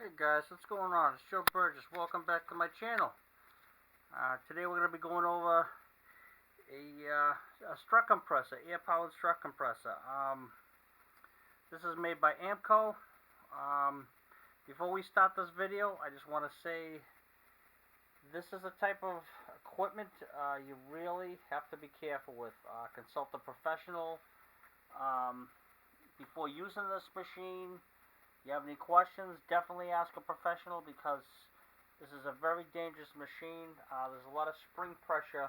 Hey guys, what's going on? It's Joe Burgess. Welcome back to my channel. Today we're going to be going over a strut compressor, air-powered strut compressor. This is made by AMCO. Before we start this video, I just want to say this is a type of equipment you really have to be careful with. Consult a professional before using this machine. If you have any questions, definitely ask a professional, because this is a very dangerous machine. There's a lot of spring pressure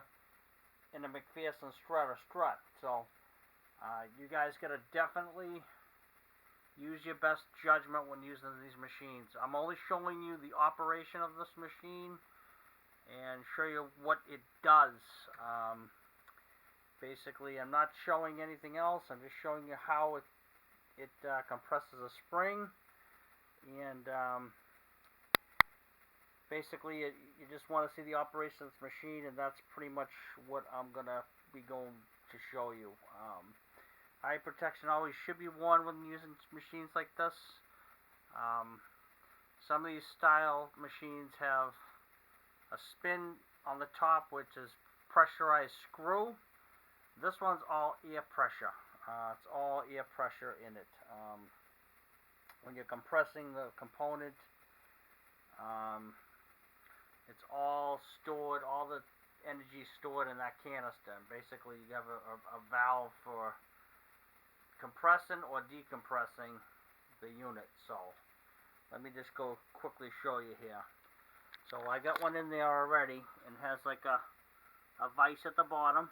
in the McPherson strut. So you guys gotta definitely use your best judgment when using these machines. I'm only showing you the operation of this machine and show you what it does. Basically, I'm not showing anything else. I'm just showing you how it compresses a spring. And basically you just want to see the operation of this machine, and that's pretty much what I'm gonna be going to show you. Eye protection always should be worn when using machines like this. Some of these style machines have a spin on the top, which is pressurized screw. This one's all air pressure. It's all air pressure in it. When you're compressing the component, it's all stored, all the energy stored in that canister. And basically, you have a valve for compressing or decompressing the unit. So let me just go quickly show you here. So I got one in there already, and has like a vise at the bottom,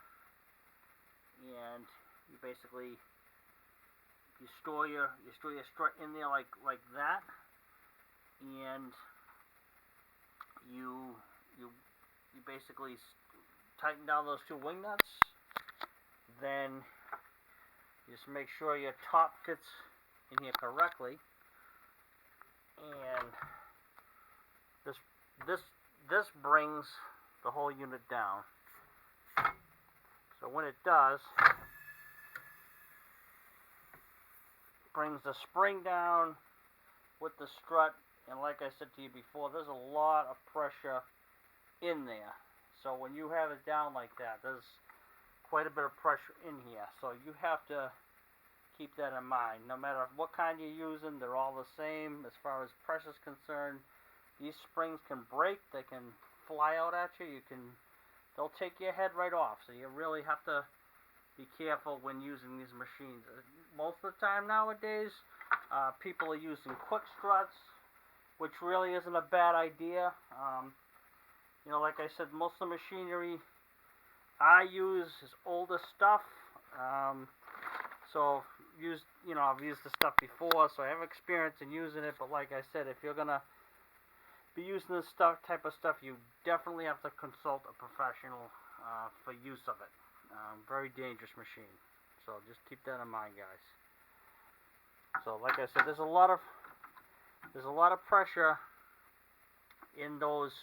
and you basically you store your strut in there like that, and you basically tighten down those two wing nuts. Then just make sure your top fits in here correctly, and this brings the whole unit down. So when it does, brings the spring down with the strut, and like I said to you before, there's a lot of pressure in there. So when you have it down like that, there's quite a bit of pressure in here. So you have to keep that in mind. No matter what kind you're using, they're all the same as far as pressure is concerned. These springs can break, they can fly out at you, they'll take your head right off. So you really have to be careful when using these machines. Most of the time nowadays, people are using quick struts, which really isn't a bad idea. Like I said, most of the machinery I use is older stuff. So I've used the stuff before, so I have experience in using it. But like I said, if you're gonna be using this type of stuff, you definitely have to consult a professional for use of it. Very dangerous machine, so just keep that in mind, guys. So like I said, there's a lot of pressure in those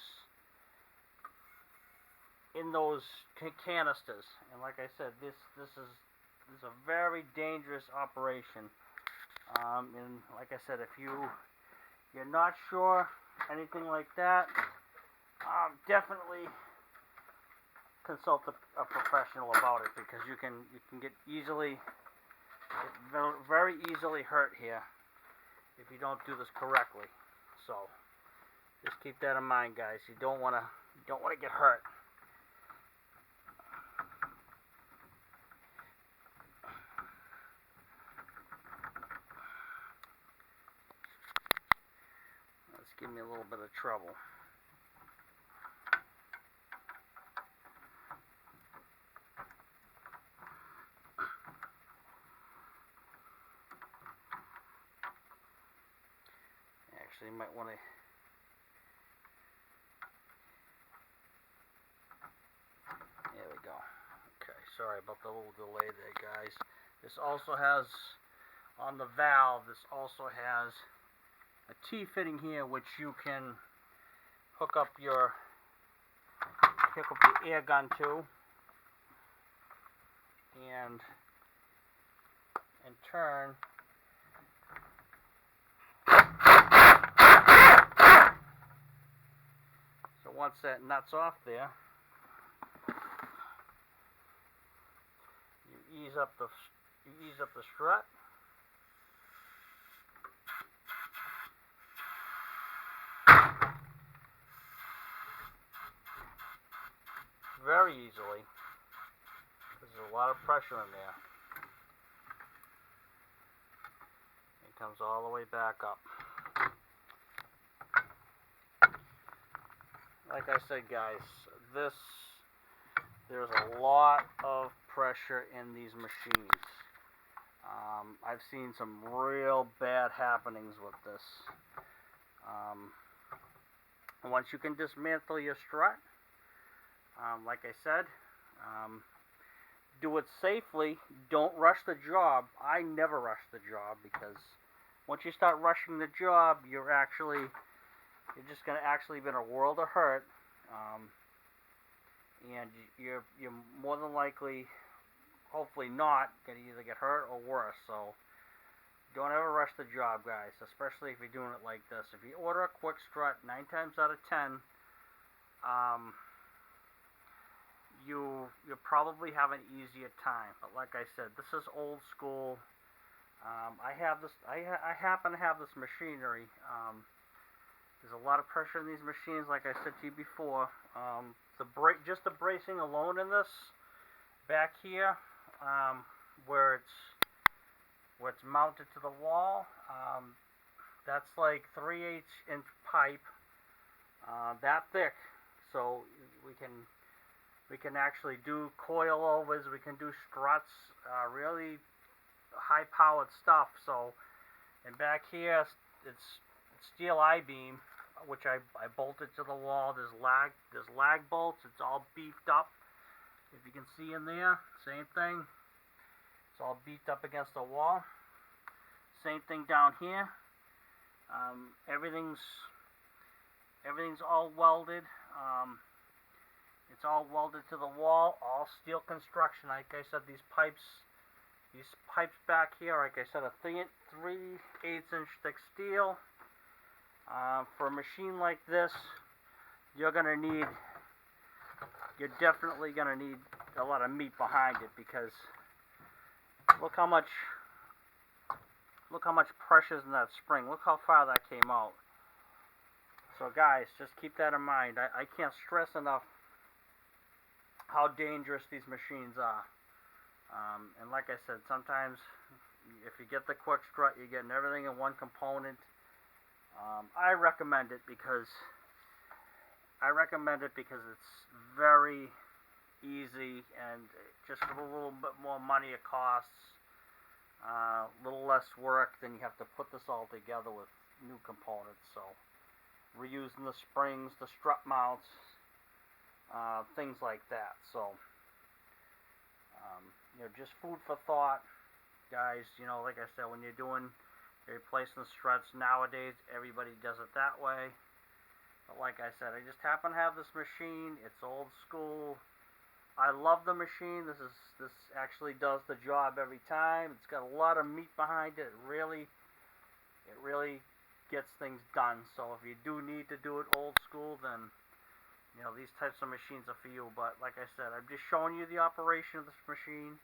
canisters, and like I said, this is a very dangerous operation. And like I said, if you're not sure anything like that, definitely consult a professional about it, because you can get very easily hurt here if you don't do this correctly. So just keep that in mind, guys. You don't want to get hurt. Let's give me a little bit of trouble. Actually, you might want to. There we go. Okay, sorry about the little delay there, guys. This also has, on the valve, this also has a T-fitting here, which you can hook up your air gun to, and turn once that nut's off there, you ease up the strut. Very easily. There's a lot of pressure in there. It comes all the way back up. Like I said, guys, there's a lot of pressure in these machines. I've seen some real bad happenings with this. Once you can dismantle your strut, like I said, do it safely. Don't rush the job. I never rush the job, because once you start rushing the job, you're just going to actually be in a world of hurt, and you're more than likely, hopefully not, going to either get hurt or worse. So don't ever rush the job, guys, especially if you're doing it like this. If you order a quick strut, 9 times out of 10, you'll probably have an easier time. But like I said, this is old school. I happen to have this machinery. There's a lot of pressure in these machines, like I said to you before. Just the bracing alone in this, back here, where it's mounted to the wall, that's like 3/8 inch pipe, that thick. So we can actually do coilovers, we can do struts, really high powered stuff. So, and back here it's steel I-beam, which I bolted to the wall. There's lag bolts. It's all beefed up. If you can see in there, same thing. It's all beefed up against the wall. Same thing down here. Everything's all welded. It's all welded to the wall. All steel construction. Like I said, these pipes back here, like I said, are 3/8 inch thick steel. For a machine like this, you're definitely gonna need a lot of meat behind it, because look how much pressure's in that spring. Look how far that came out. So guys, just keep that in mind. I can't stress enough how dangerous these machines are. And like I said, sometimes if you get the quick strut, you're getting everything in one component. I recommend it because it's very easy, and just for a little bit more money it costs, a little less work, then you have to put this all together with new components. So reusing the springs, the strut mounts, things like that. So just food for thought, guys. Like I said, when you're replacing struts nowadays, everybody does it that way. But like I said, I just happen to have this machine. It's old school. I love the machine. This actually does the job every time. It's got a lot of meat behind it. It really gets things done. So if you do need to do it old school, then these types of machines are for you. But like I said, I'm just showing you the operation of this machine,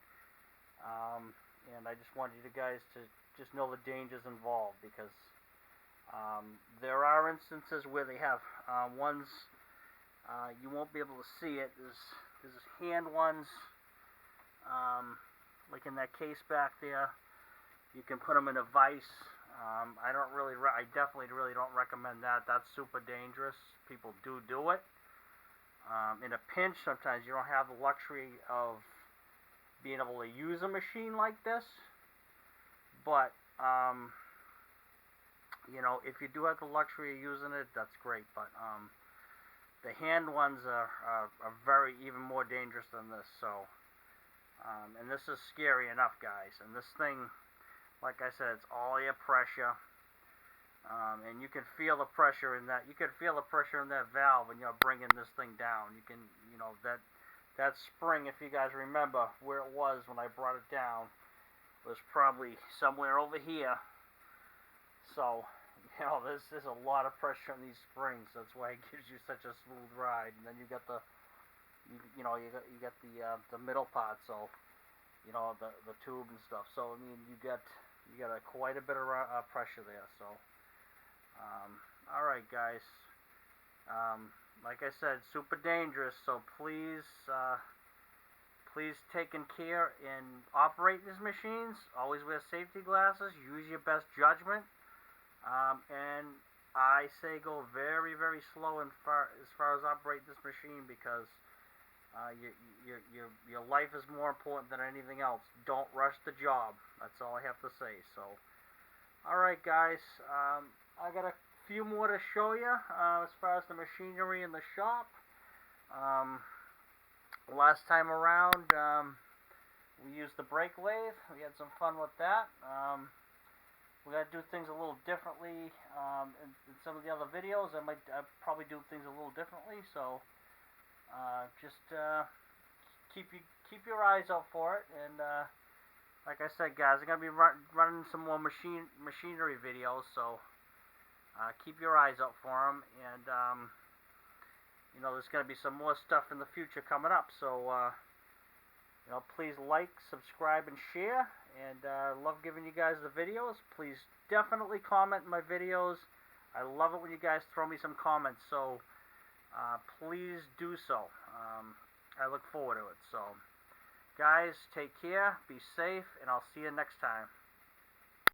and I just wanted you guys to just know the dangers involved, because there are instances where they have ones, you won't be able to see it. There's hand ones, like in that case back there. You can put them in a vise. I definitely really don't recommend that. That's super dangerous. People do it. In a pinch, sometimes you don't have the luxury of being able to use a machine like this. But, if you do have the luxury of using it, that's great. But the hand ones are very even more dangerous than this. So, and this is scary enough, guys. And this thing, like I said, it's all air pressure. And you can feel the pressure in that. You can feel the pressure in that valve when you're bringing this thing down. You can, that spring, if you guys remember where it was when I brought it down, was probably somewhere over here. So You know, there's a lot of pressure on these springs. That's why it gives you such a smooth ride. And then you got the middle part, so you know the tube and stuff. So I mean, you got quite a bit of pressure there. So all right, guys. Like I said, super dangerous. So please taking care in operating these machines. Always wear safety glasses. Use your best judgment. And I say go very, very slow as far as operating this machine, because your life is more important than anything else. Don't rush the job. That's all I have to say. So, all right, guys. I got a few more to show you as far as the machinery in the shop. Last time around, we used the brake lathe. We had some fun with that. We gotta do things a little differently in some of the other videos. I probably do things a little differently. So just keep your eyes out for it. And like I said, guys, I'm gonna be running some more machinery videos. So keep your eyes out for them. And you know, there's gonna be some more stuff in the future coming up. So you know, please like, subscribe, and share. And love giving you guys the videos. Please definitely comment in my videos. I love it when you guys throw me some comments. So please do so. I look forward to it. So guys, take care, be safe, and I'll see you next time.